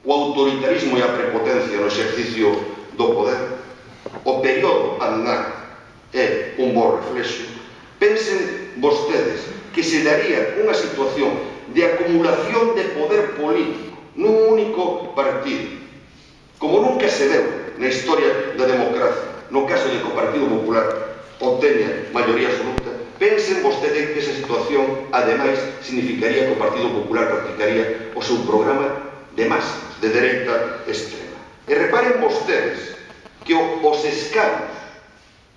o autoritarismo e a prepotencia no exercicio do poder, o período Aznar é un bo reflexo. Pensen vostedes que se daría unha situación de acumulación de poder político nun único partido, como nunca se deu na historia da democracia, no caso de que o Partido Popular obteña maioría absoluta. Pensen vostedes que esa situación, ademais, significaría que o Partido Popular practicaría o seu programa de masas, de dereita extrema. E reparen vostedes que os escanos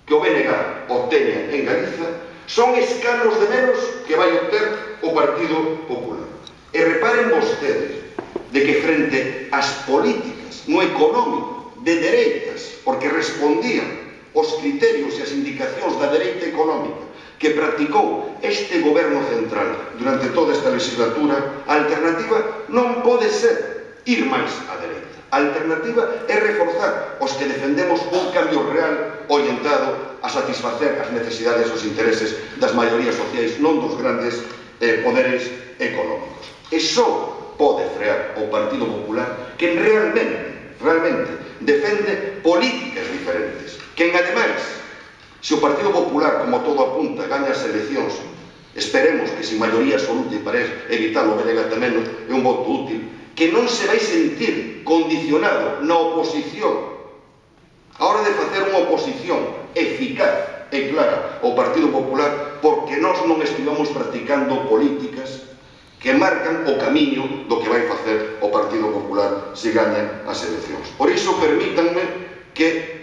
que o BNG obteña en Galiza son escanos de menos que vai obter o Partido Popular. E reparen vostedes de que frente ás políticas no económico de dereitas, porque respondían os criterios e as indicacións da dereita económica que practicou este goberno central durante toda esta legislatura, a alternativa non pode ser ir máis á dereita. A alternativa é reforzar os que defendemos un cambio real orientado a satisfacer as necesidades e os intereses das maiorías sociais, non dos grandes poderes económicos. E só pode frear o Partido Popular quen realmente defende políticas diferentes. Quen, ademais, se o Partido Popular, como todo apunta, gaña as eleccións, esperemos que sin maioría absoluta e para evitar o BNG tamén é un voto útil, que non se vai sentir condicionado na oposición a hora de facer unha oposición eficaz e clara ao Partido Popular, porque nós non estivamos practicando políticas que marcan o camiño do que vai facer o Partido Popular se gañan as eleccións. Por iso, permítanme que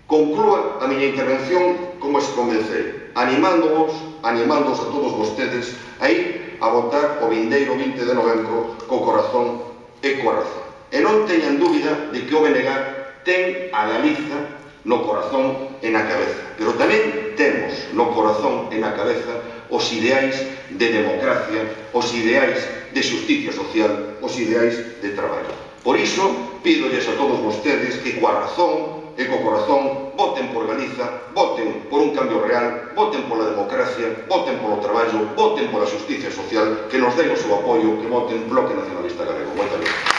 conclúa a miña intervención como se comecei, animándoos a todos vostedes a ir a votar o vindeiro 20 de novembro co corazón e coa razón. E non teñan dúbida de que o BNG ten a Galiza no corazón e na cabeza, pero tamén temos no corazón e na cabeza os ideais de democracia, os ideais de xusticia social, os ideais de traballo. Por iso, pídolles a todos vostedes que coa razón e co corazón voten por Galiza, voten por un cambio real, voten pola democracia, voten polo traballo, voten pola xusticia social, que nos den o seu apoio, que voten Bloque Nacionalista Galego. Moitas gracias.